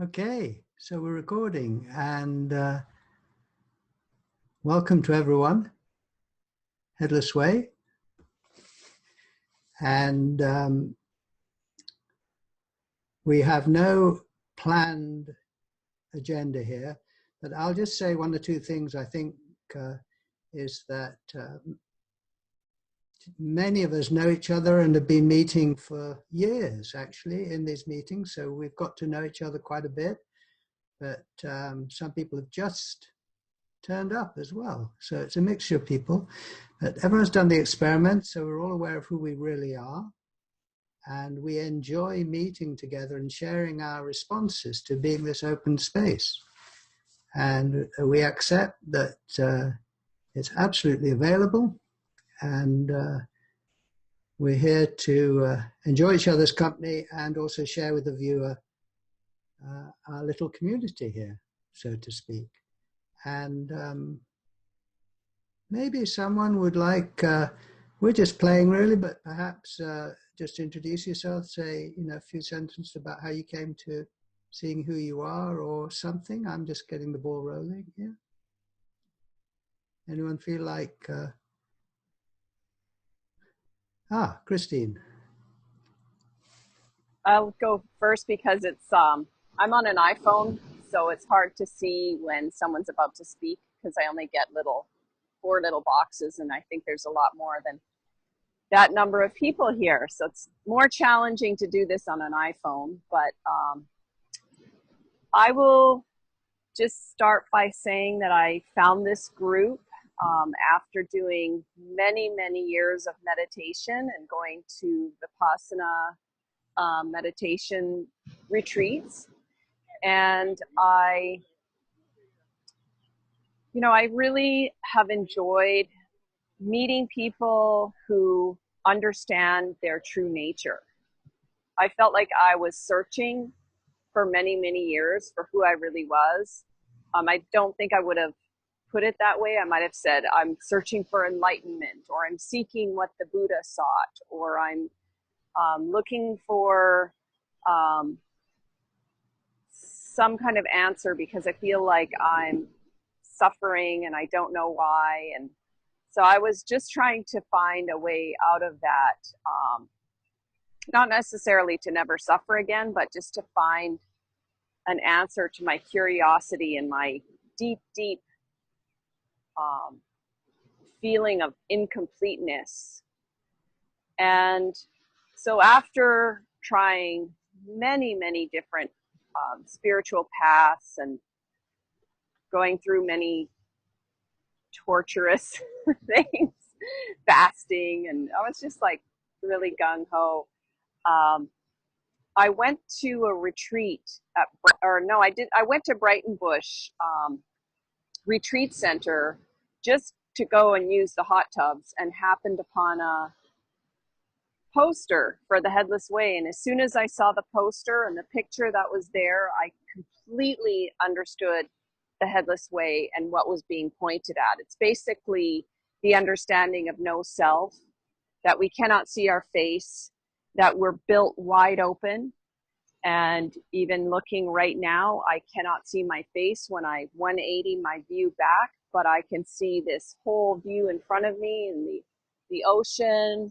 Okay, so we're recording, and welcome to everyone, Headless Way. And we have no planned agenda here, but I'll just say one or two things. I think is that many of us know each other and have been meeting for years, actually, in these meetings. So we've got to know each other quite a bit, but some people have just turned up as well. So it's a mixture of people, but everyone's done the experiment, so we're all aware of who we really are. And we enjoy meeting together and sharing our responses to being this open space. And we accept that it's absolutely available, and we're here to enjoy each other's company and also share with the viewer our little community here, so to speak. And maybe someone would like, we're just playing really, but perhaps just introduce yourself, say, a few sentences about how you came to seeing who you are or something. I'm just getting the ball rolling here. Anyone feel like, Christine. I'll go first because I'm on an iPhone, so it's hard to see when someone's about to speak because I only get four little boxes, and I think there's a lot more than that number of people here. So it's more challenging to do this on an iPhone, but I will just start by saying that I found this group after doing many, many years of meditation and going to Vipassana meditation retreats. And I really have enjoyed meeting people who understand their true nature. I felt like I was searching for many, many years for who I really was. I don't think I would have put it that way. I might have said, I'm searching for enlightenment, or I'm seeking what the Buddha sought, or I'm looking for some kind of answer because I feel like I'm suffering and I don't know why. And so I was just trying to find a way out of that, not necessarily to never suffer again, but just to find an answer to my curiosity and my deep, deep feeling of incompleteness. And so after trying many, many different spiritual paths and going through many torturous things, fasting, and I was just like really gung-ho. I went to a retreat I went to Brighton Bush Retreat Center just to go and use the hot tubs, and happened upon a poster for the Headless Way. And as soon as I saw the poster and the picture that was there, I completely understood the Headless Way and what was being pointed at. It's basically the understanding of no self, that we cannot see our face, that we're built wide open. And even looking right now, I cannot see my face when I 180 my view back, but I can see this whole view in front of me, and the ocean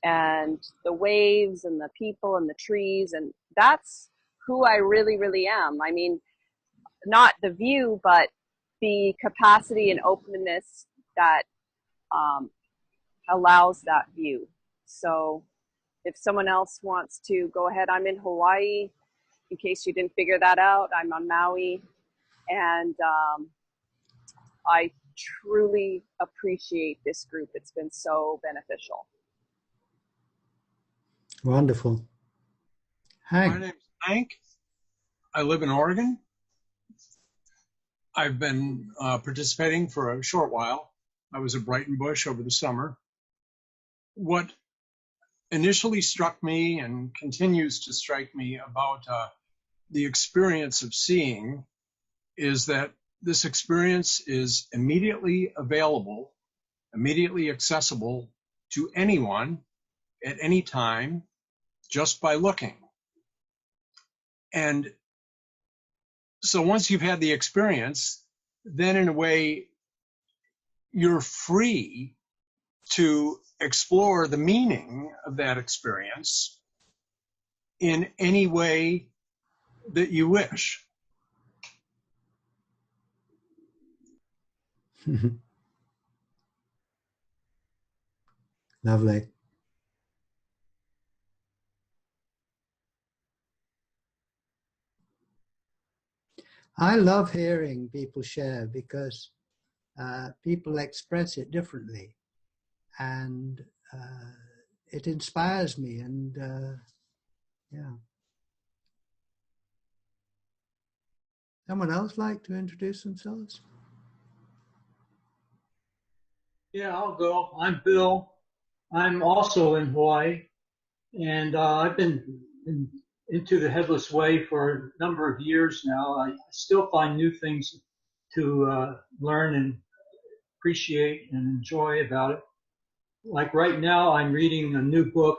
and the waves and the people and the trees. And that's who I really, really am. I mean, not the view, but the capacity and openness that allows that view. So if someone else wants to go ahead, I'm in Hawaii, in case you didn't figure that out. I'm on Maui, and I truly appreciate this group. It's been so beneficial. Wonderful. Hank. My name's Hank. I live in Oregon. I've been participating for a short while. I was at Brighton Bush over the summer. What initially struck me and continues to strike me about the experience of seeing is that this experience is immediately available, immediately accessible to anyone at any time just by looking. And So once you've had the experience, then in a way, you're free to explore the meaning of that experience in any way that you wish. Lovely. I love hearing people share because people express it differently, and it inspires me. And yeah, someone else like to introduce themselves? Yeah, I'll go. I'm Bill. I'm also in Hawaii, and I've been into the headless way for a number of years now. I still find new things to learn and appreciate and enjoy about it. Like right now, I'm reading a new book,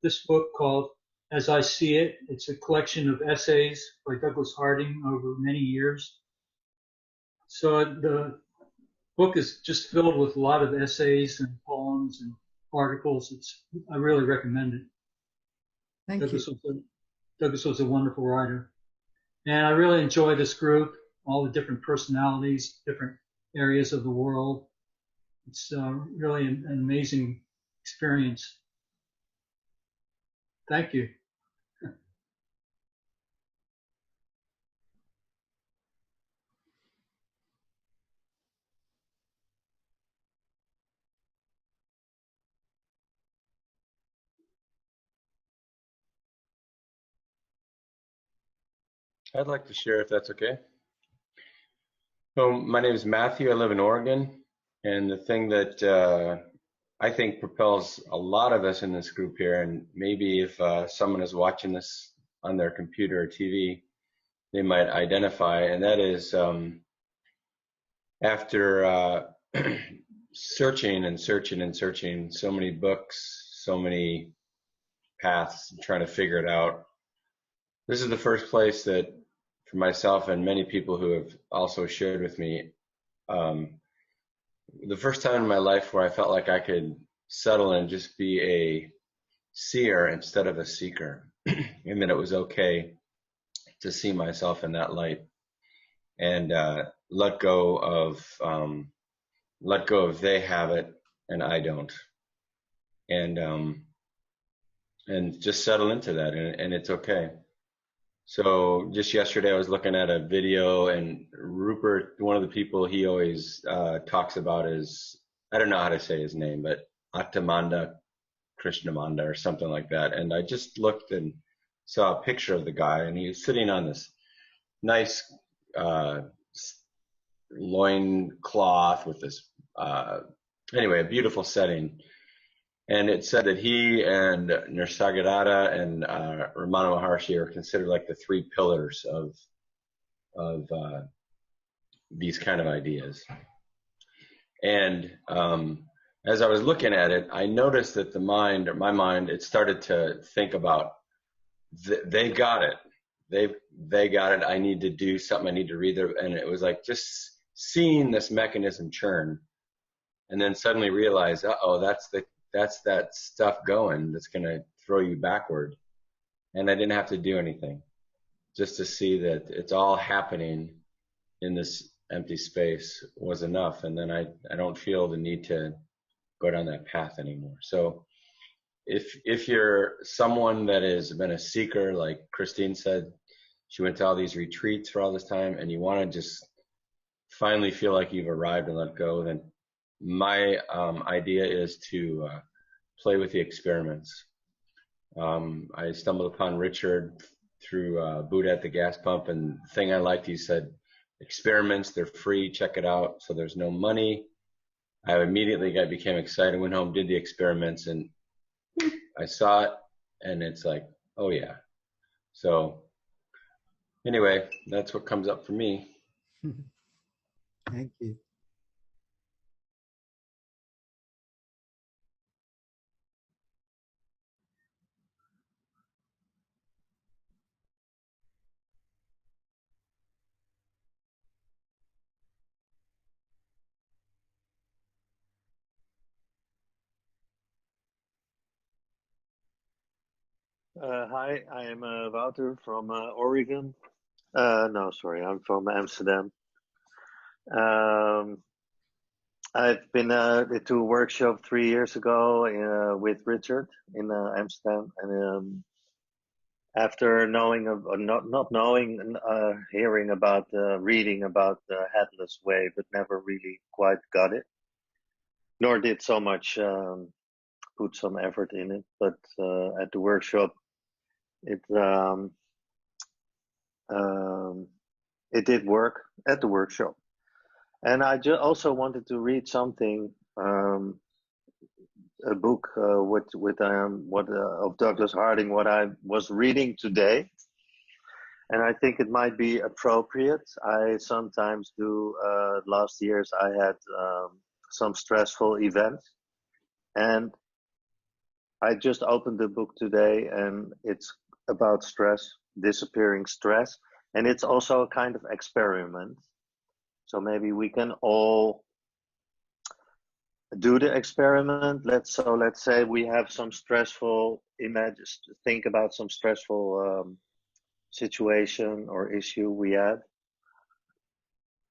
this book called As I See It. It's a collection of essays by Douglas Harding over many years. So the book is just filled with a lot of essays and poems and articles. I really recommend it. Thank you. Douglas was a wonderful writer. And I really enjoy this group, all the different personalities, different areas of the world. It's really an amazing experience. Thank you. I'd like to share if that's okay. So my name is Matthew. I live in Oregon, and the thing that I think propels a lot of us in this group here, and maybe if someone is watching this on their computer or TV, they might identify, and that is after searching and searching and searching, so many books, so many paths, trying to figure it out. This is the first place that, for myself and many people who have also shared with me, the first time in my life where I felt like I could settle and just be a seer instead of a seeker, and that it was okay to see myself in that light and let go of they have it and I don't, and just settle into that, and it's okay. So just yesterday I was looking at a video, and Rupert, one of the people he always talks about is, I don't know how to say his name, but Attamanda Krishnamanda or something like that. And I just looked and saw a picture of the guy, and he was sitting on this nice loin cloth with this, anyway, a beautiful setting. And it said that he and Nisargadatta and Ramana Maharshi are considered like the three pillars of these kind of ideas. And as I was looking at it, I noticed that my mind, it started to think about they got it. They got it. I need to do something. I need to read their, and it was like just seeing this mechanism churn, and then suddenly realize, that's that stuff going that's going to throw you backward. And I didn't have to do anything, just to see that it's all happening in this empty space was enough. And then I don't feel the need to go down that path anymore. So if you're someone that has been a seeker, like Christine said, she went to all these retreats for all this time, and you want to just finally feel like you've arrived and let go, then my idea is to play with the experiments. I stumbled upon Richard through Buddha at the gas pump, and the thing I liked, he said, experiments, they're free, check it out. So there's no money. I immediately became excited, went home, did the experiments, and I saw it, and it's like, oh yeah. So anyway, that's what comes up for me. Thank you. Hi, I am Wouter from Oregon. No, sorry, I'm from Amsterdam. Um, I've been to a workshop 3 years ago with Richard in Amsterdam, and after knowing of not knowing, hearing about, reading about the headless way, but never really quite got it, nor did so much put some effort in it. But at the workshop, it um, it did work at the workshop. And I also wanted to read something, a book of Douglas Harding, what I was reading today, and I think it might be appropriate. I sometimes do. Last years I had some stressful events, and I just opened the book today, and it's about stress, disappearing stress, and it's also a kind of experiment. So maybe we can all do the experiment. Let's say we have some stressful images. Think about some stressful situation or issue we had,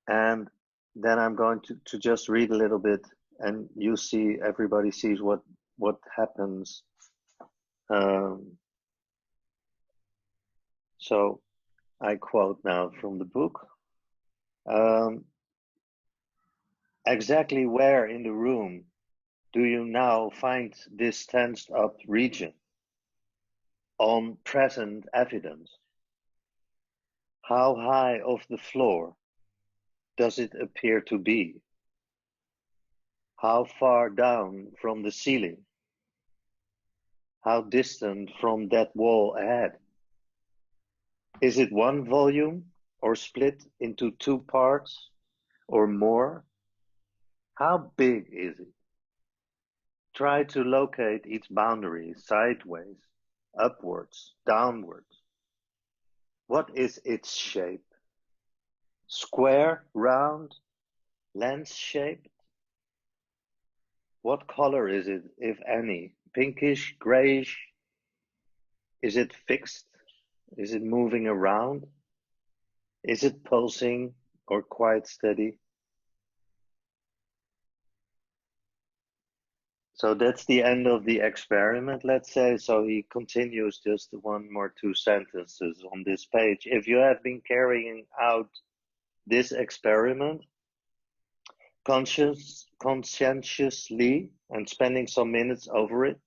and then I'm going to just read a little bit, and everybody sees what happens. So I quote now from the book. Exactly where in the room do you now find this tensed up region on present evidence? How high off the floor does it appear to be? How far down from the ceiling? How distant from that wall ahead? Is it one volume or split into two parts or more? How big is it? Try to locate its boundary sideways, upwards, downwards. What is its shape? Square, round, lens-shaped? What color is it, if any? Pinkish, grayish? Is it fixed? Is it moving around? Is it pulsing or quite steady? So that's the end of the experiment, let's say. So he continues just one more two sentences on this page. If you have been carrying out this experiment conscientiously and spending some minutes over it,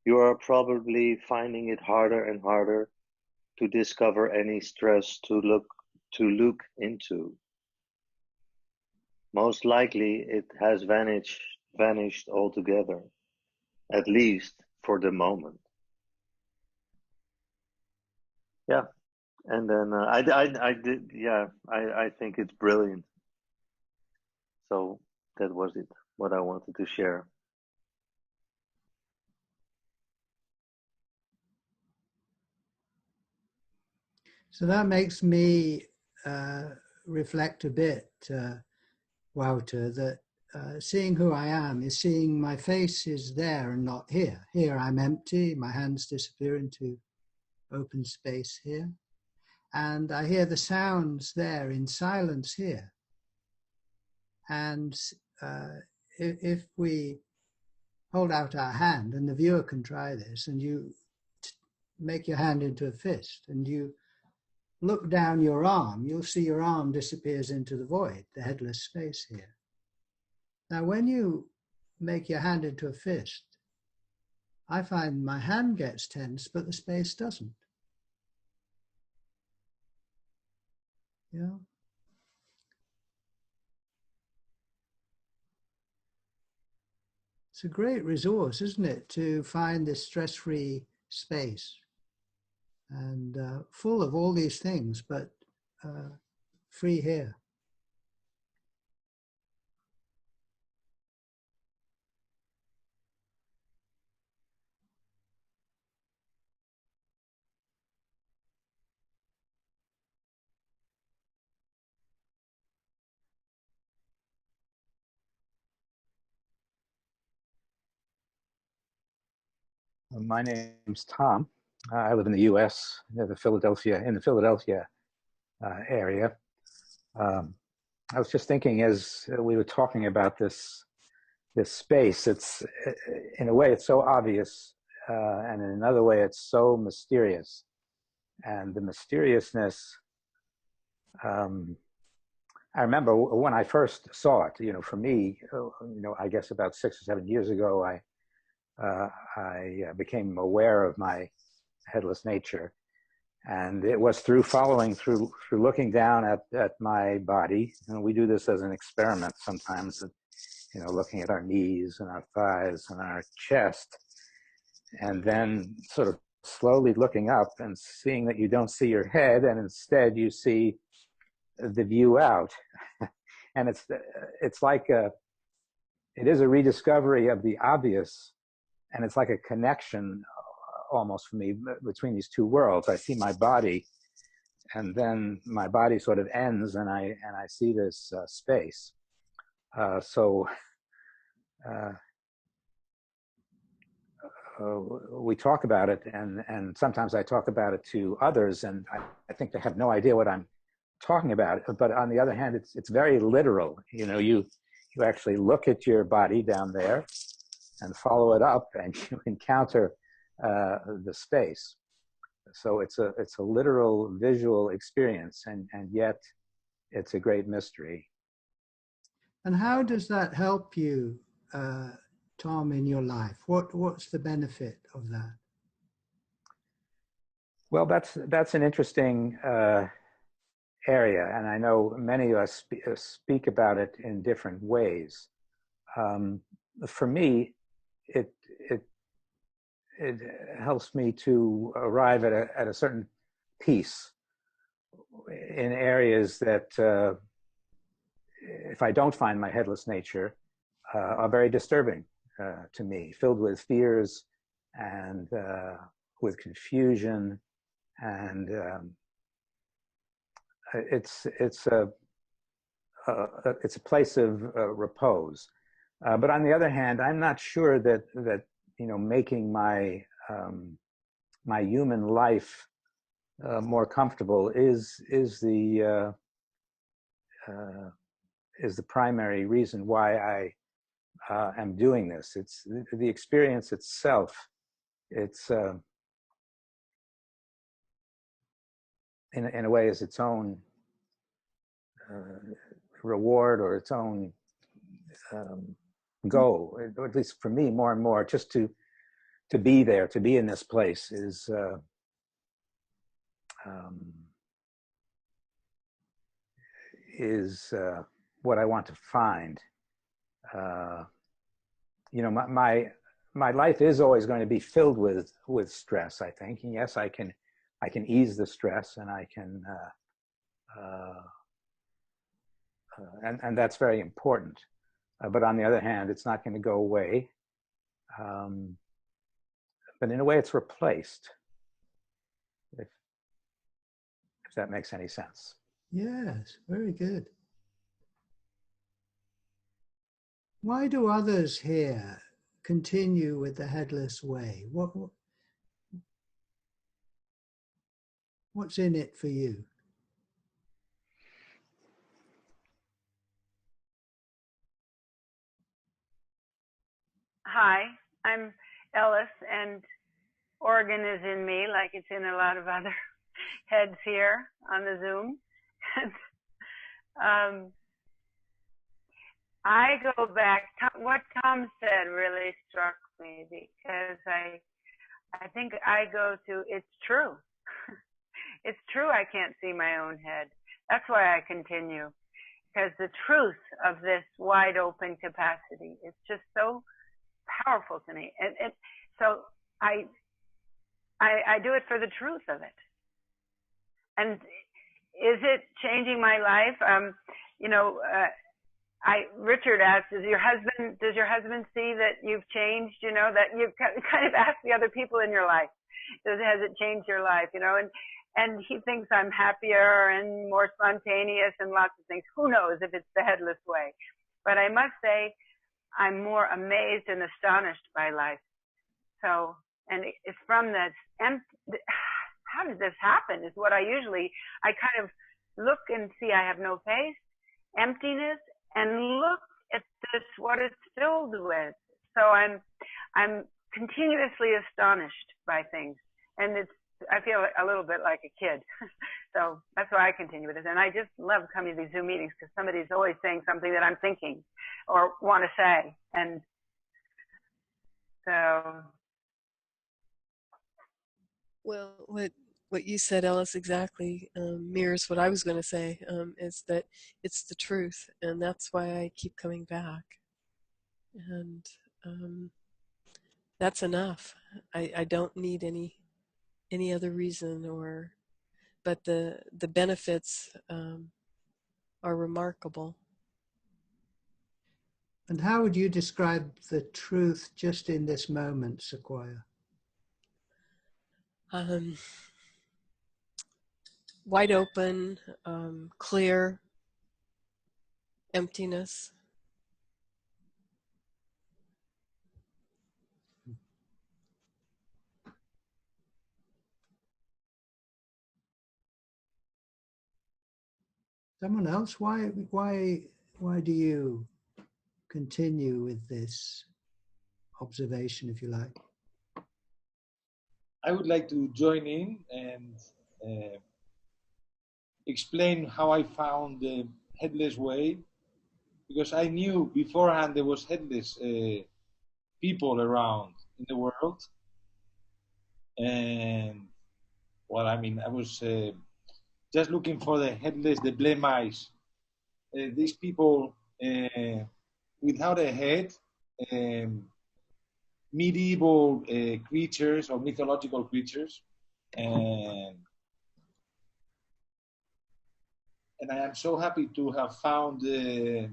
you are probably finding it harder and harder to discover any stress to look into. Most likely it has vanished altogether, at least for the moment. Yeah, and then I think it's brilliant. So that was it, what I wanted to share. So that makes me reflect a bit, Wouter, that seeing who I am is seeing my face is there and not here. Here I'm empty, my hands disappear into open space here. And I hear the sounds there in silence here. And if we hold out our hand, and the viewer can try this, and you make your hand into a fist, and you look down your arm, you'll see your arm disappears into the void, the headless space here. Now, when you make your hand into a fist, I find my hand gets tense, but the space doesn't. Yeah. It's a great resource, isn't it, to find this stress-free space and full of all these things, but free here. My name's Tom. I live in the U.S. near the Philadelphia area. I was just thinking as we were talking about this space. It's in a way it's so obvious, and in another way it's so mysterious. And the mysteriousness. I remember when I first saw it. For me, I guess about 6 or 7 years ago, I became aware of my headless nature, and it was through looking down at my body. And we do this as an experiment sometimes, looking at our knees and our thighs and our chest, and then sort of slowly looking up and seeing that you don't see your head, and instead you see the view out. And it's like it is a rediscovery of the obvious, and it's like a connection almost for me between these two worlds. I see my body, and then my body sort of ends, and I see this space. We talk about it, and sometimes I talk about it to others, and I think they have no idea what I'm talking about. But on the other hand, it's very literal. You actually look at your body down there and follow it up, and you encounter the space. So it's a literal visual experience, and yet it's a great mystery. And how does that help you, Tom, in your life? What's the benefit of that? Well, that's an interesting area, and I know many of us speak about it in different ways. For me, it helps me to arrive at a certain peace in areas that, if I don't find my headless nature, are very disturbing to me, filled with fears and with confusion, and it's a place of repose. But on the other hand, I'm not sure that making my my human life more comfortable is the primary reason why I am doing this. It's the experience itself. It's in a way is its own reward, or its own goal. Or at least for me, more and more, just to be there, to be in this place is what I want to find. My life is always going to be filled with stress, I think. And yes, I can ease the stress, and I can and that's very important. But on the other hand, it's not going to go away. But in a way, it's replaced, if that makes any sense. Yes, very good. Why do others here continue with the headless way? What's in it for you? Hi, I'm Ellis, and Oregon is in me, like it's in a lot of other heads here on the Zoom. And I go back, what Tom said really struck me, because I think I go to, it's true. It's true I can't see my own head. That's why I continue, because the truth of this wide open capacity is just so powerful to me. And so I do it for the truth of it. And is it changing my life? Richard asked, does your husband see that you've changed, that you've kind of asked the other people in your life, has it changed your life, and he thinks I'm happier and more spontaneous and lots of things. Who knows if it's the headless way? But I must say, I'm more amazed and astonished by life. So And it's from this empty, how did this happen is what I kind of look and see I have no face, emptiness, and look at this, what it's filled with. So I'm continuously astonished by things. And I feel a little bit like a kid. So that's why I continue with it. And I just love coming to these Zoom meetings because somebody's always saying something that I'm thinking or want to say. And so. Well, what you said, Ellis, exactly mirrors what I was going to say, is that it's the truth, and that's why I keep coming back. And that's enough. I don't need any other reason, but the benefits are remarkable. And how would you describe the truth just in this moment, Sequoia? Wide open, clear, emptiness. Someone else? Why do you continue with this observation, if you like? I would like to join in and explain how I found the headless way, because I knew beforehand there was headless people around in the world. And well, I mean, I was just looking for the headless, the blemished, these people without a head, medieval creatures or mythological creatures, and I am so happy to have found the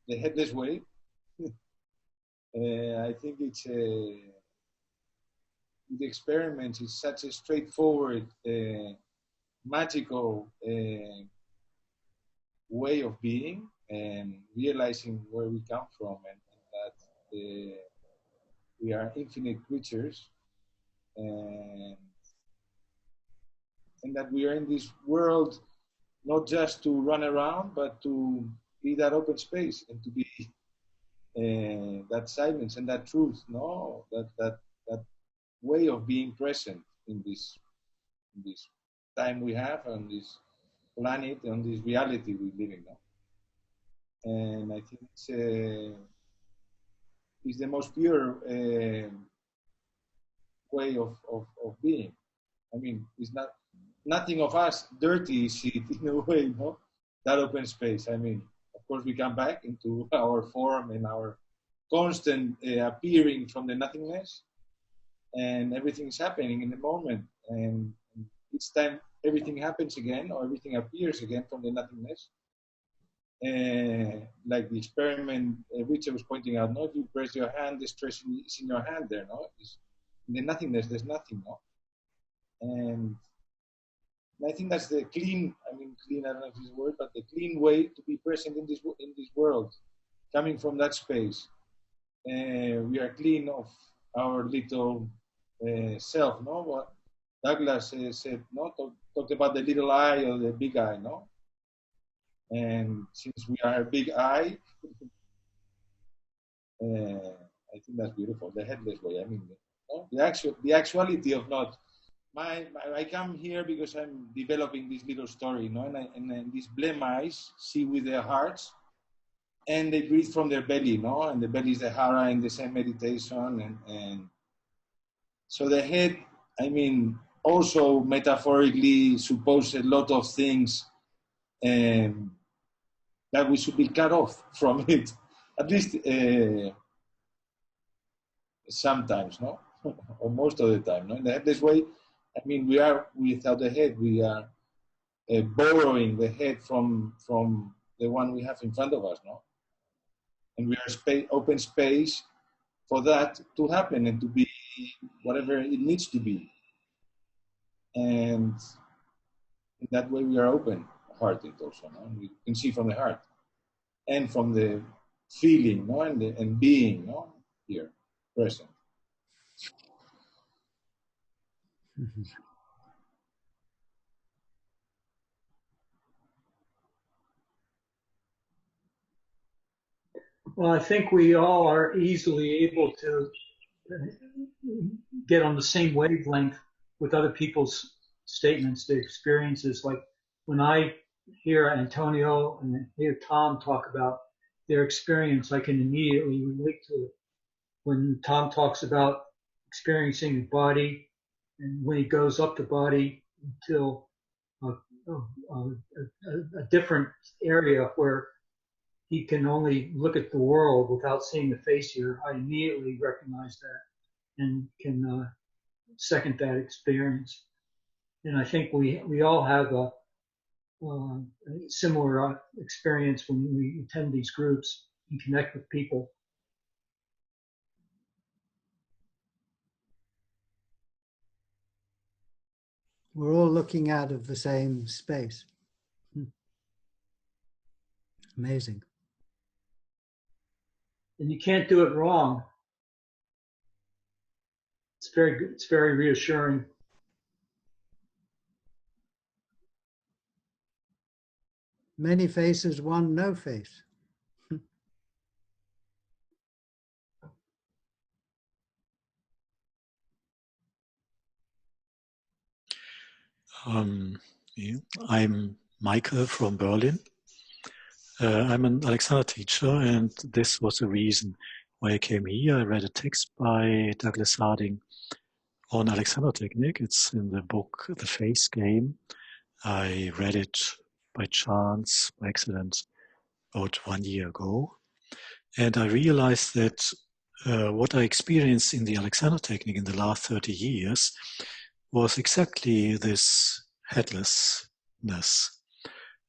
headless way. I think it's the experiment is such a straightforward, magical way of being and realizing where we come from, and that we are infinite creatures, and that we are in this world not just to run around, but to be that open space and to be that silence and that truth, no, that way of being present in this time we have on this planet, on this reality we live in now. And I think it's the most pure way of being. I mean, it's nothing of us dirty is it in a way, no? That open space. I mean, of course, we come back into our form and our constant appearing from the nothingness, and everything is happening in the moment. And each time everything happens again, or everything appears again from the nothingness, like the experiment Richard was pointing out, no? If you press your hand, the stress is in your hand there, no? In the nothingness, there's nothing, no? And I think that's the clean, I don't know if it's a word, but the clean way to be present in this world, coming from that space. We are clean of our little self, no? What Douglas said, no? Talked about the little I or the big I, no? And since we are a big I, I think that's beautiful. The headless way. I mean, no? the actuality of not. I come here because I'm developing this little story, you know, and these blemished see with their hearts, and they breathe from their belly, no, and the belly is the hara in the same meditation, and so the head, I mean, also metaphorically suppose a lot of things that we should be cut off from it, at least sometimes, no, or most of the time, no. In the headless way, I mean, we are without the head. We are borrowing the head from the one we have in front of us, no? And we are open space for that to happen and to be whatever it needs to be. And in that way, we are open-hearted also, no? And we can see from the heart and from the feeling, no, and being, no, here present. Mhm. Well, I think we all are easily able to get on the same wavelength with other people's statements, their experiences. Like when I hear Antonio and hear Tom talk about their experience, I can immediately relate to it. When Tom talks about experiencing the body, and when he goes up the body until a different area where he can only look at the world without seeing the face here, I immediately recognize that and can second that experience. And I think we all have a similar experience when we attend these groups and connect with people. We're all looking out of the same space. Amazing. And you can't do it wrong. It's very good. It's very reassuring. Many faces, one no face. Yeah. I'm Michael from Berlin. I'm an Alexander teacher, and this was the reason why I came here. I read a text by Douglas Harding on Alexander technique. It's in the book The Face Game. I read it by chance, by accident, about 1 year ago. And I realized that what I experienced in the Alexander technique in the last 30 years was exactly this headlessness.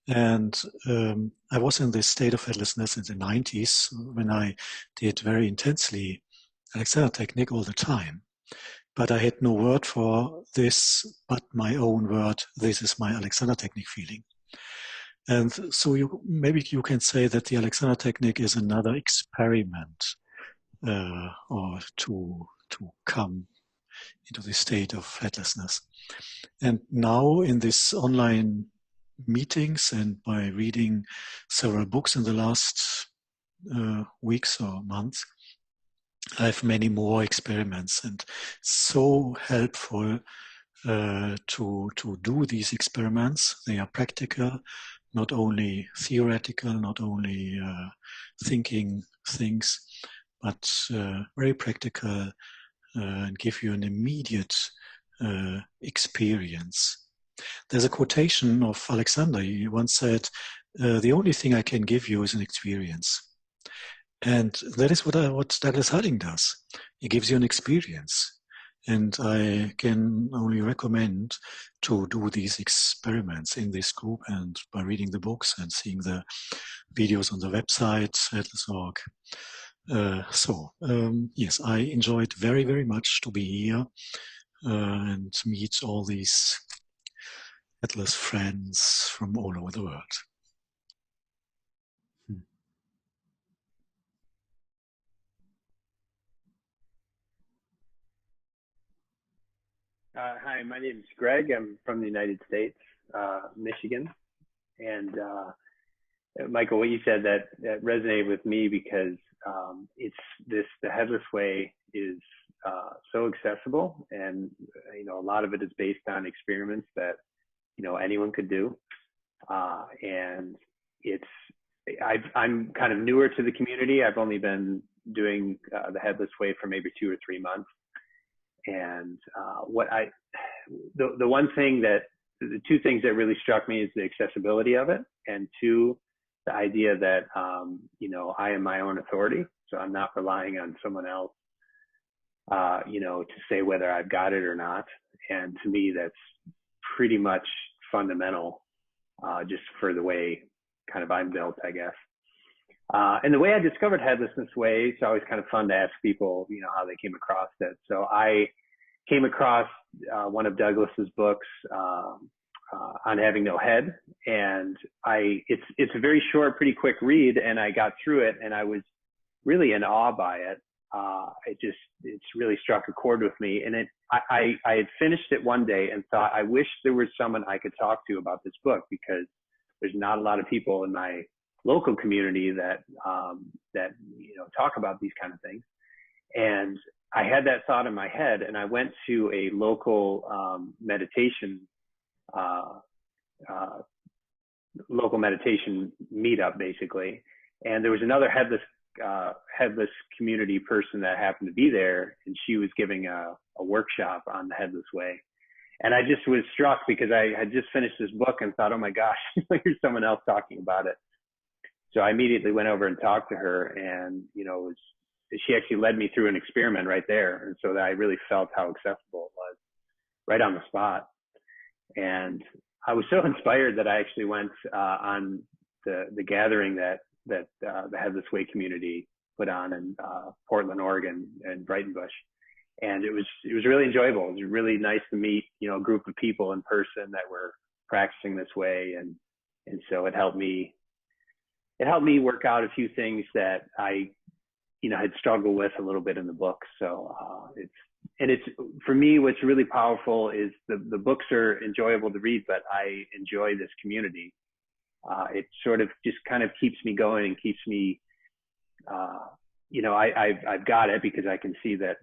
And I was in this state of headlessness in the 90s when I did very intensely Alexander technique all the time. But I had no word for this but my own word. This is my Alexander technique feeling. And so maybe you can say that the Alexander technique is another experiment or to come into the state of headlessness. And now in this online meetings and by reading several books in the last weeks or months, I have many more experiments, and so helpful to do these experiments. They are practical, not only theoretical, not only thinking things, but very practical and give you an immediate experience. There's a quotation of Alexander. He once said, the only thing I can give you is an experience. And that is what Douglas Harding does. He gives you an experience. And I can only recommend to do these experiments in this group and by reading the books and seeing the videos on the website, headless.org. Yes, I enjoyed very, very much to be here and meet all these headless friends from all over the world. Hi, my name is Greg. I'm from the United States, Michigan. And Michael, what you said that resonated with me because the headless way is so accessible, and a lot of it is based on experiments that anyone could do, and I'm kind of newer to the community. I've only been doing the headless way for maybe 2 or 3 months. And the two things that really struck me is the accessibility of it, and two, the idea that I am my own authority, so I'm not relying on someone else, to say whether I've got it or not. And to me, that's pretty much fundamental, just for the way kind of I'm built, I guess. And the way I discovered headlessness way, it's always kind of fun to ask people, how they came across it. So I came across one of Douglas's books on having no head, and it's a very short, pretty quick read, and I got through it, and I was really in awe by it. it's really struck a chord with me. And I had finished it one day and thought, I wish there was someone I could talk to about this book, because there's not a lot of people in my local community that talk about these kind of things. And I had that thought in my head, and I went to a local meditation meetup, basically. And there was another headless community person that happened to be there, and she was giving a workshop on the headless way. And I just was struck because I had just finished this book and thought, oh my gosh, here's someone else talking about it. So I immediately went over and talked to her, and she actually led me through an experiment right there. And so that I really felt how accessible it was right on the spot. And I was so inspired that I actually went on the gathering that the Headless Way community put on in Portland, Oregon, and Brighton Bush. And it was really enjoyable. It was really nice to meet, a group of people in person that were practicing this way. And so it helped me work out a few things that I, had struggled with a little bit in the book. So it's for me, what's really powerful is the books are enjoyable to read, but I enjoy this community. It sort of just kind of keeps me going and keeps me, I've got it because I can see that,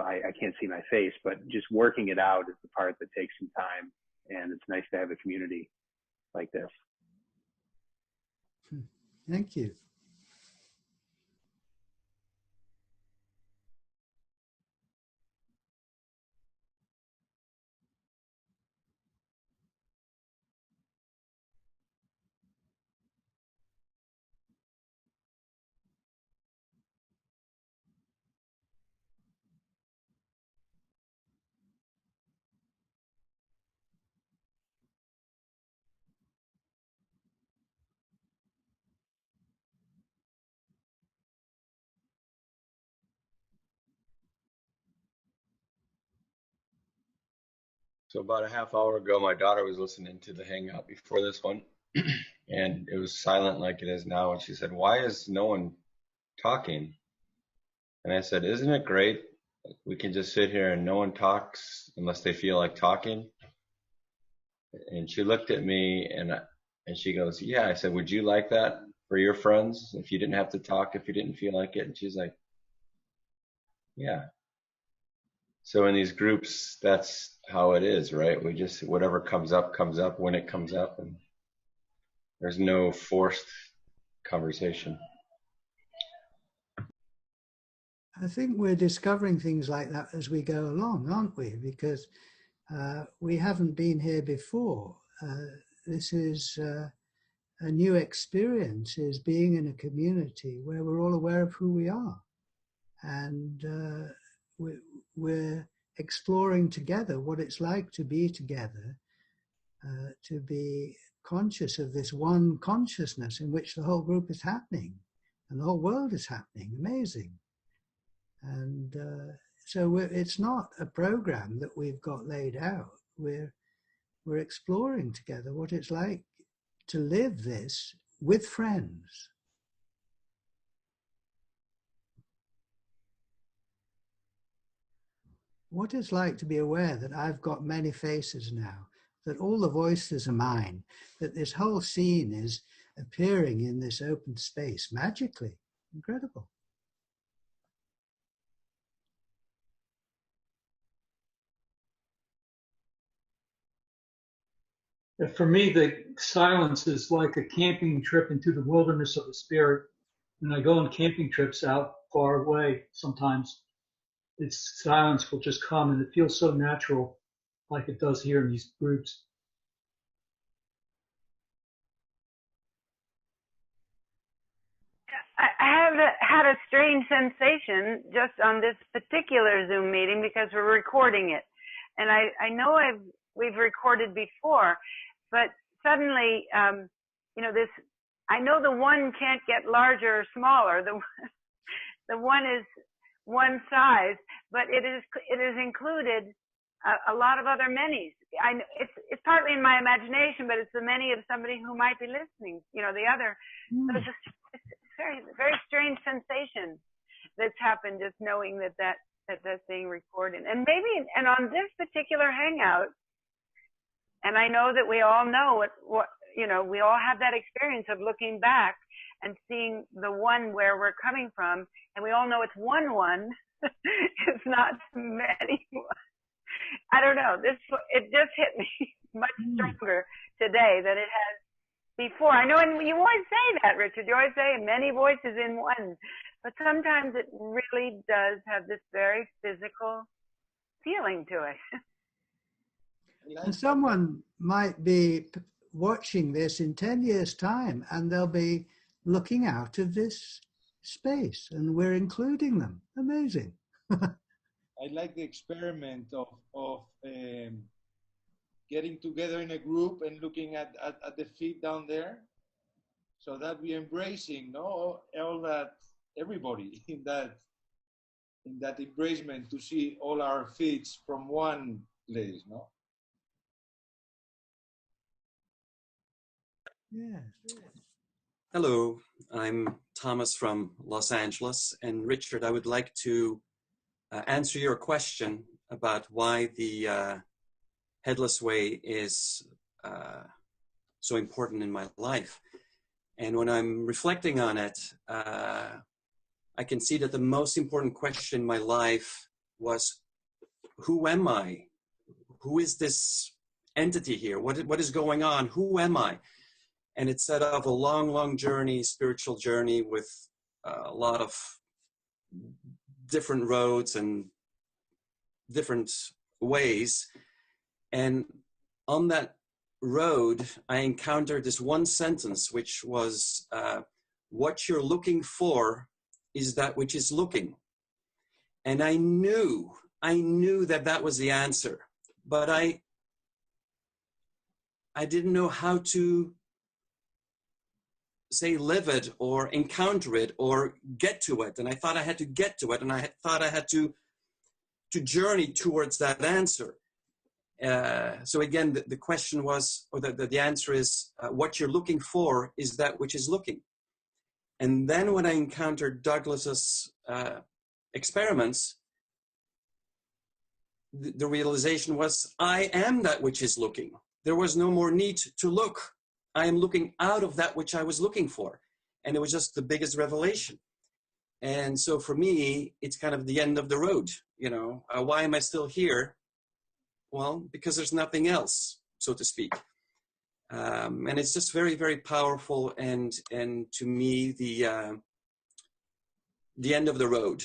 I can't see my face, but just working it out is the part that takes some time. And it's nice to have a community like this. Thank you. So about a half hour ago, my daughter was listening to the Hangout before this one, and it was silent like it is now. And she said, "Why is no one talking?" And I said, "Isn't it great? We can just sit here and no one talks unless they feel like talking." And she looked at me and she goes, "Yeah." I said, "Would you like that for your friends if you didn't have to talk, if you didn't feel like it?" And she's like, "Yeah." So in these groups, that's how it is, right? We just, whatever comes up when it comes up, and there's no forced conversation. I think we're discovering things like that as we go along, aren't we? Because we haven't been here before. This is a new experience, is being in a community where we're all aware of who we are. And we're exploring together what it's like to be together, to be conscious of this one consciousness in which the whole group is happening and the whole world is happening. Amazing. And so it's not a program that we've got laid out. We're exploring together what it's like to live this with friends. What it's like to be aware that I've got many faces now, that all the voices are mine, that this whole scene is appearing in this open space magically. Incredible. For me, the silence is like a camping trip into the wilderness of the spirit. When I go on camping trips out far away, sometimes it's silence will just come, and it feels so natural, like it does here in these groups. I have had a strange sensation just on this particular Zoom meeting because we're recording it. And I know we've recorded before, but suddenly, this, I know the one can't get larger or smaller. The one is one size, but it is included a lot of other manys. It's partly in my imagination, but it's the many of somebody who might be listening, the other. So it's just, it's very, very strange sensation. that's happened just knowing that that's being recorded. And maybe, and on this particular hangout, and I know that we all know what we all have that experience of looking back and seeing the one where we're coming from, and we all know it's one. It's not many. I don't know. It just hit me much stronger today than it has before. I know, and you always say that, Richard. You always say many voices in one, but sometimes it really does have this very physical feeling to it. And someone might be watching this in 10 years' time, and they'll be looking out of this space, and we're including them. Amazing. I like the experiment of getting together in a group and looking at the feet down there, so that we're embracing all that, everybody in that embracement, to see all our feet from one place, no? Yes. Hello, I'm Thomas from Los Angeles, and Richard, I would like to answer your question about why the headless way is so important in my life. And when I'm reflecting on it, I can see that the most important question in my life was, who am I? Who is this entity here? What is going on? Who am I? And it set off a long journey, spiritual journey, with a lot of different roads and different ways. And on that road, I encountered this one sentence, which was, what you're looking for is that which is looking. And I knew that was the answer, but I didn't know how to say live it or encounter it or get to it. And I thought I had to get to it, and I thought I had to journey towards that answer. So again, the question was, or the answer is, what you're looking for is that which is looking. And then when I encountered Douglas's experiments, the realization was, I am that which is looking. There was no more need to look. I am looking out of that which I was looking for. And it was just the biggest revelation. And so for me, it's kind of the end of the road. Why am I still here? Well, because there's nothing else, so to speak. And it's just very, very powerful. And to me, the end of the road.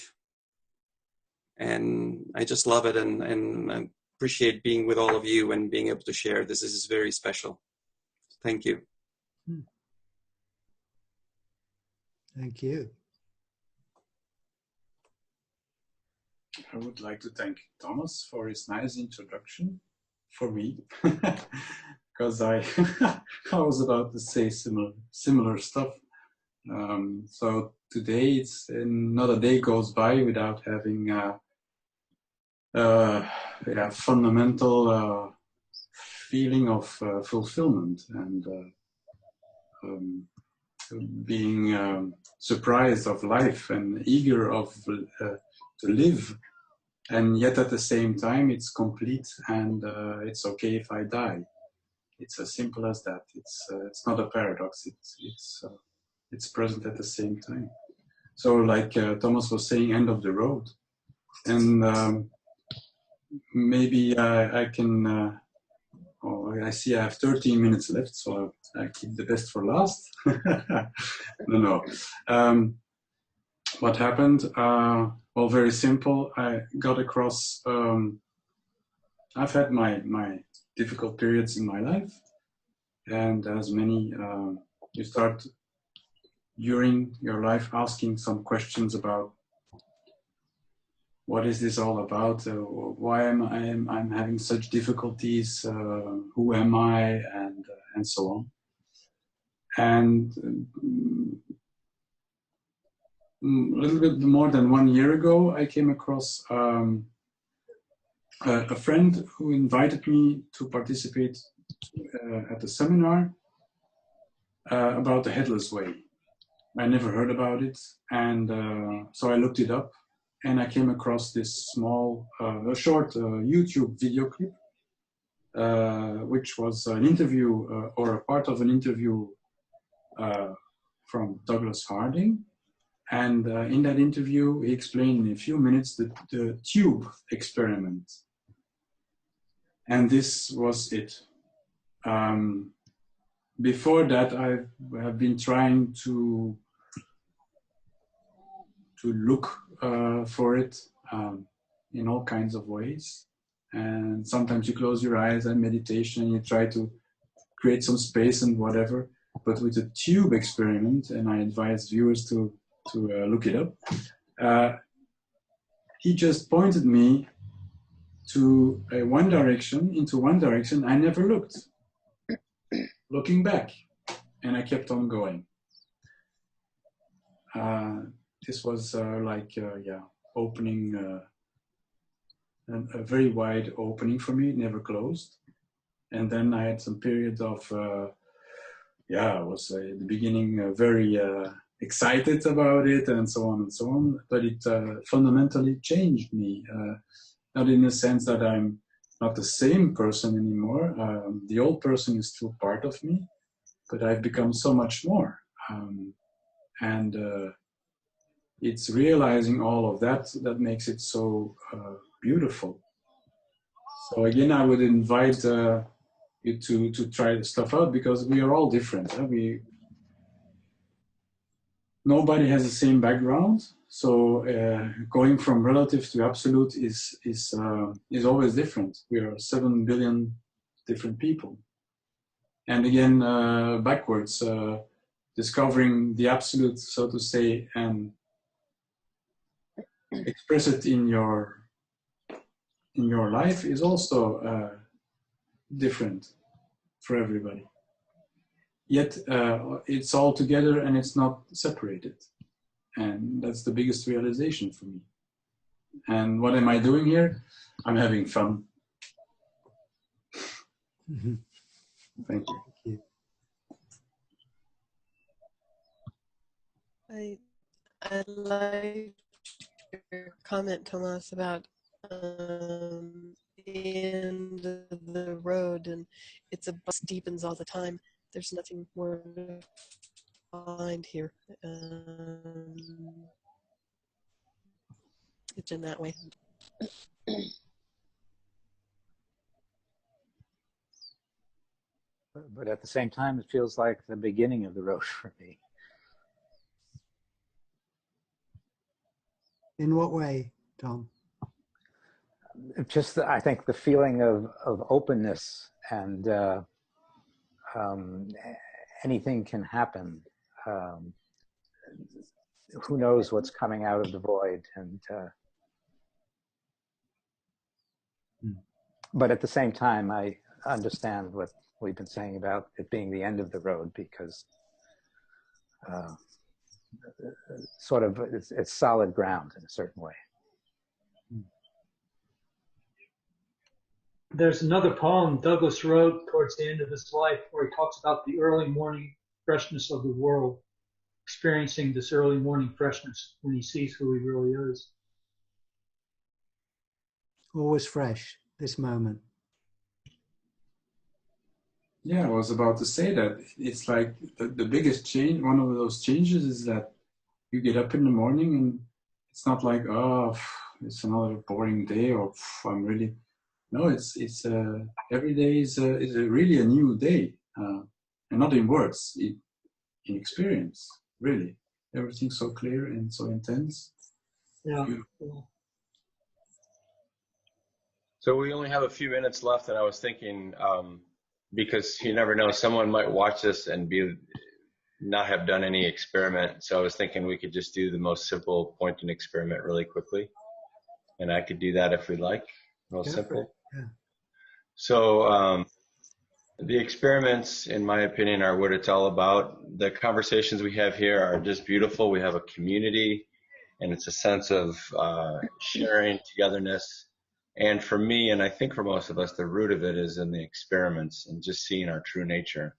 And I just love it. And I appreciate being with all of you and being able to share this. This is very special. Thank you. Thank you. I would like to thank Thomas for his nice introduction for me, because I was about to say similar stuff. So today, it's not a day goes by without having fundamental feeling of fulfillment and being surprised of life and eager to live, and yet at the same time it's complete, and it's okay if I die. It's as simple as that. It's not a paradox. It's present at the same time. So like Thomas was saying, end of the road, and maybe I can. I see I have 13 minutes left, so I keep the best for last. No. What happened? Well, very simple. I got across. I've had my difficult periods in my life, and as many, you start during your life asking some questions about what is this all about? Why am I'm having such difficulties? Who am I? And so on. And a little bit more than 1 year ago, I came across a friend who invited me to participate at a seminar about the headless way. I never heard about it, and so I looked it up, and I came across this small, a short YouTube video clip, which was an interview or a part of an interview from Douglas Harding. And in that interview, he explained in a few minutes the tube experiment. And this was it. Before that, I have been trying to look for it in all kinds of ways. And sometimes you close your eyes and meditation, you try to create some space and whatever. But with the tube experiment, and I advise viewers to look it up, he just pointed me to one direction. I never looked. Looking back, and I kept on going. This was opening, a very wide opening for me. It never closed. And then I had some period of, I was at the beginning very excited about it, and so on and so on. But it fundamentally changed me. Not in the sense that I'm not the same person anymore. The old person is still part of me, but I've become so much more. And it's realizing all of that that makes it so beautiful. So again, I would invite you to try the stuff out, because we are all different. Nobody has the same background. So going from relative to absolute is always different. We are 7 billion different people. And again, backwards, discovering the absolute, so to say, and express it in your life is also different for everybody. Yet it's all together and it's not separated. And that's the biggest realization for me. And what am I doing here? I'm having fun. Mm-hmm. Thank you. I like your comment, Thomas, about the end of the road, and it's a bus deepens all the time. There's nothing more to find here. It's in that way. But at the same time, it feels like the beginning of the road for me. In what way, Tom? Just, I think, the feeling of openness and anything can happen. Who knows what's coming out of the void? And but at the same time, I understand what we've been saying about it being the end of the road, because sort of it's solid ground in a certain way. There's another poem Douglas wrote towards the end of his life where he talks about the early morning freshness of the world, experiencing this early morning freshness when he sees who he really is. Always fresh, this moment. Yeah, I was about to say that. It's like the biggest change, one of those changes is that you get up in the morning and it's not like, oh, it's another boring day, or I'm really, no, it's every day is really a new day, and not in words, in experience, really. Everything's so clear and so intense. Yeah. So we only have a few minutes left, and I was thinking, because you never know, someone might watch this and not have done any experiment. So I was thinking we could just do the most simple point and experiment really quickly. And I could do that if we'd like, real simple. Yeah. So the experiments, in my opinion, are what it's all about. The conversations we have here are just beautiful. We have a community, and it's a sense of sharing, togetherness. And for me, and I think for most of us, the root of it is in the experiments and just seeing our true nature.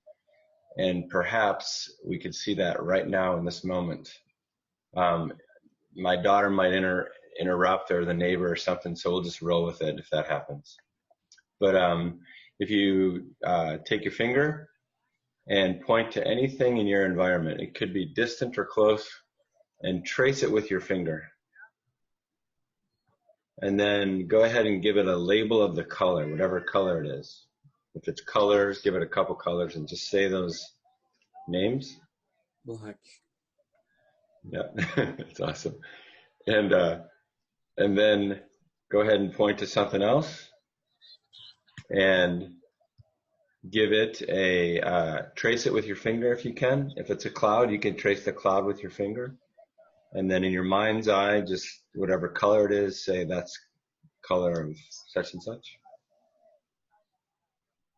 And perhaps we could see that right now in this moment. My daughter might interrupt, or the neighbor or something, so we'll just roll with it if that happens. But if you take your finger and point to anything in your environment, it could be distant or close, and trace it with your finger. And then go ahead and give it a label of the color, whatever color it is. If it's colors, give it a couple colors and just say those names. Black. Yeah, that's awesome. And then go ahead and point to something else and give it a, trace it with your finger if you can. If it's a cloud, you can trace the cloud with your finger. And then in your mind's eye, just whatever color it is, say that's color of such and such.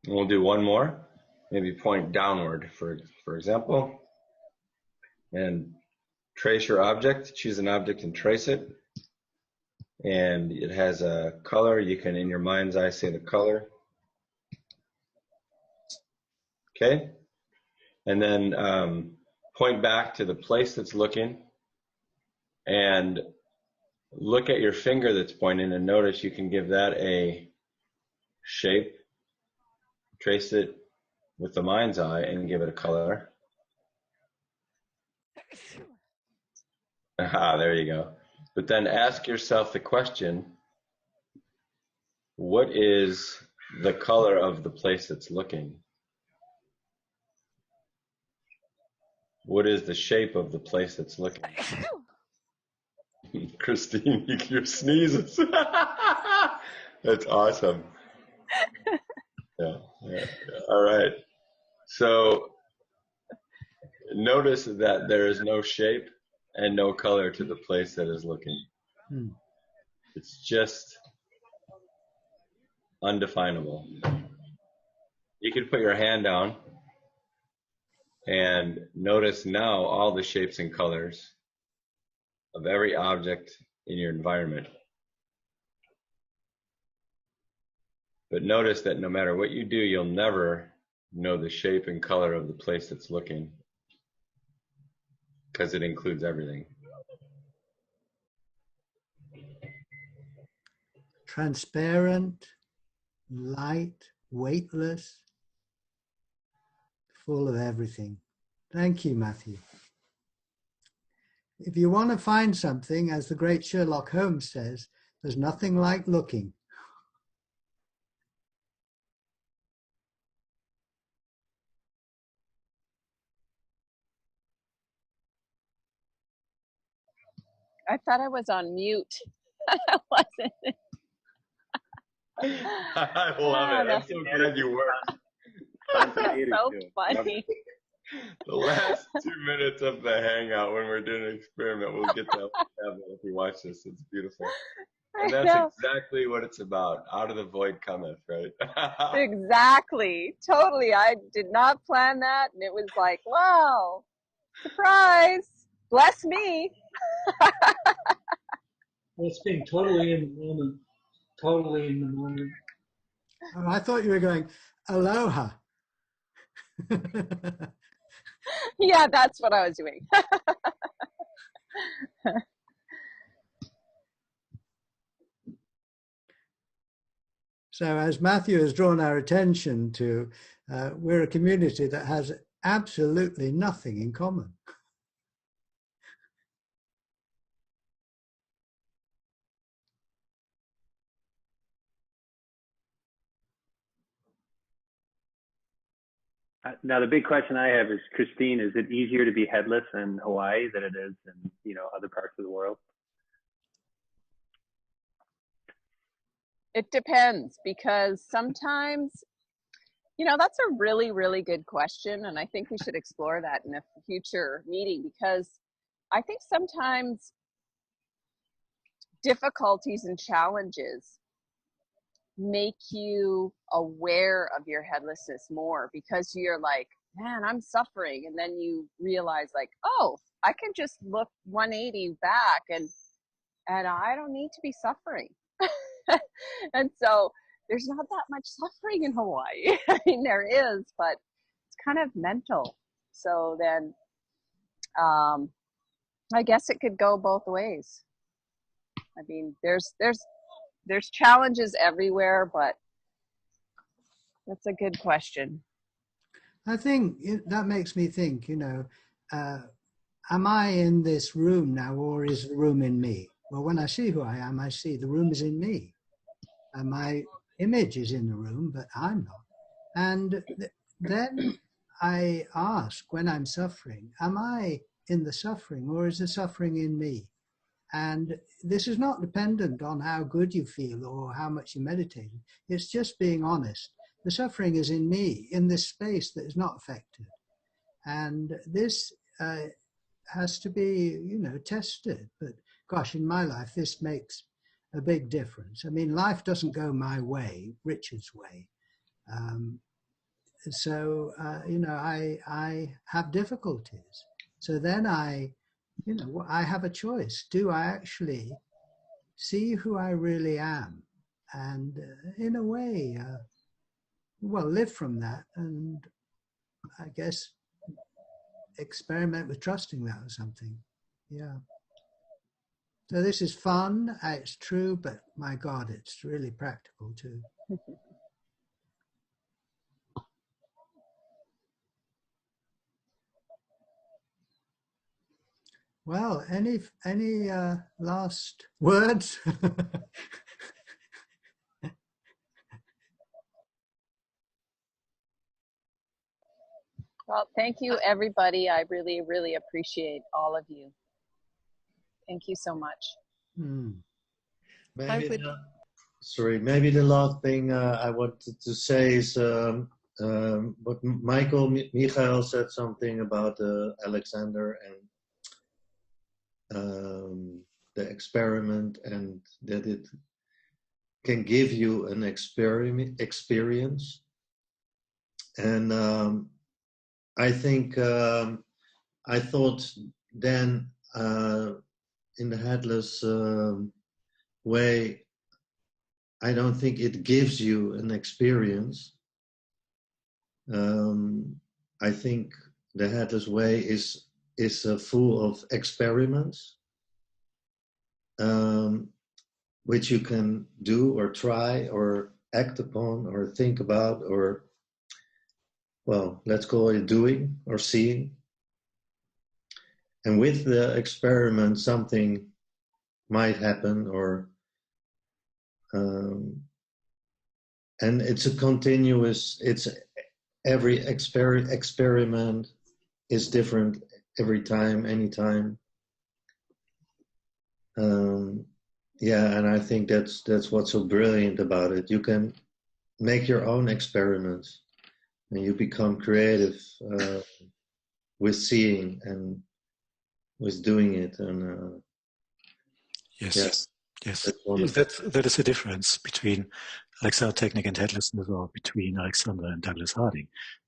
And we'll do one more. Maybe point downward, for example. And trace your object. Choose an object and trace it. And it has a color. You can, in your mind's eye, say the color. Okay? And then point back to the place that's looking and look at your finger that's pointing, and notice you can give that a shape. Trace it with the mind's eye and give it a color. Aha, there you go. But then ask yourself the question, what is the color of the place that's looking? What is the shape of the place that's looking? Christine, your sneezes. That's awesome. Yeah. All right. So notice that there is no shape and no color to the place that is looking. It's just undefinable. You can put your hand down and notice now all the shapes and colors of every object in your environment. But notice that no matter what you do, you'll never know the shape and color of the place that's looking, because it includes everything. Transparent, light, weightless, full of everything. Thank you, Matthew. If you want to find something, as the great Sherlock Holmes says, there's nothing like looking. I thought I was on mute. I wasn't. I love it. I'm so glad you were. That's so funny. The last 2 minutes of the hangout when we're doing an experiment, we'll get to have that if you watch this. It's beautiful. And that's exactly what it's about. Out of the void cometh, right? Exactly. Totally. I did not plan that. And it was like, wow, surprise. Bless me. Well, it's being totally in the moment. Totally in the moment. Oh, I thought you were going, aloha. Yeah, that's what I was doing. So as Matthew has drawn our attention to, we're a community that has absolutely nothing in common. Now the big question I have is, Christine, is it easier to be headless in Hawaii than it is in, other parts of the world? It depends, because sometimes, that's a really, really good question. And I think we should explore that in a future meeting, because I think sometimes difficulties and challenges make you aware of your headlessness more, because you're like, man, I'm suffering. And then you realize like, oh, I can just look 180 back and I don't need to be suffering. And so there's not that much suffering in Hawaii. I mean, there is, but it's kind of mental. So then I guess it could go both ways. I mean, there's challenges everywhere, but that's a good question. I think that makes me think, am I in this room now, or is the room in me? Well, when I see who I am, I see the room is in me. And my image is in the room, but I'm not. And then I ask, when I'm suffering, am I in the suffering, or is the suffering in me? And this is not dependent on how good you feel or how much you meditate. It's just being honest. The suffering is in me, in this space that is not affected. And this has to be, tested. But gosh, in my life, this makes a big difference. I mean, life doesn't go my way, Richard's way. I have difficulties. So then I have a choice. Do I actually see who I really am? And in a way, live from that. And I guess experiment with trusting that or something. Yeah. So this is fun. It's true, but my God, it's really practical too. Well, any last words? Well, thank you, everybody. I really, really appreciate all of you. Thank you so much. Maybe maybe the last thing I wanted to say is what Michael said something about Alexander and the experiment, and that it can give you an experience. And I think I thought then in the headless way, I don't think it gives you an experience. I think the headless way is full of experiments, which you can do or try or act upon or think about, or, well, let's call it doing or seeing. And with the experiment, something might happen, or and it's a continuous, every experiment is different every time, anytime. And I think that's what's so brilliant about it. You can make your own experiments, and you become creative with seeing and with doing it. And yes. That is the difference between Alexander Technic and headlessness, or between Alexander and Douglas Harding.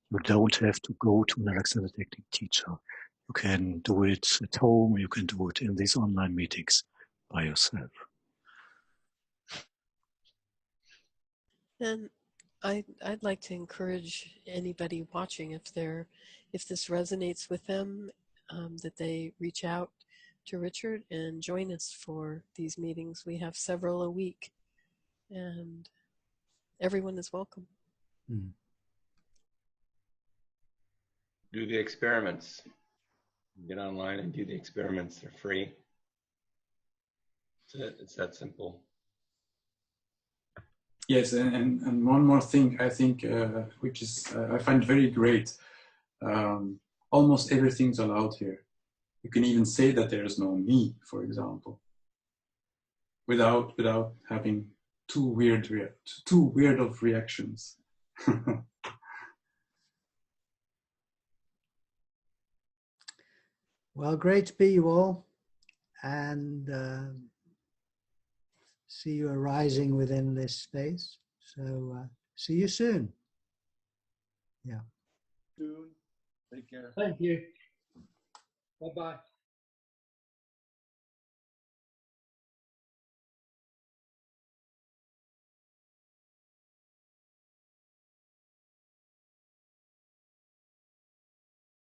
You don't have to go to an Alexander Technic teacher. You can do it at home. You can do it in these online meetings by yourself. And I'd like to encourage anybody watching, if this resonates with them, that they reach out to Richard and join us for these meetings. We have several a week, and everyone is welcome. Do the experiments. Get online and do the experiments. They're free. It's that simple. Yes, and one more thing I think, which is I find very great. Almost everything's allowed here. You can even say that there is no me, for example, without having too weird of reactions. Well, great to be you all, and see you arising within this space. So see you soon. Yeah. Soon. Take care. Thank you. Bye-bye.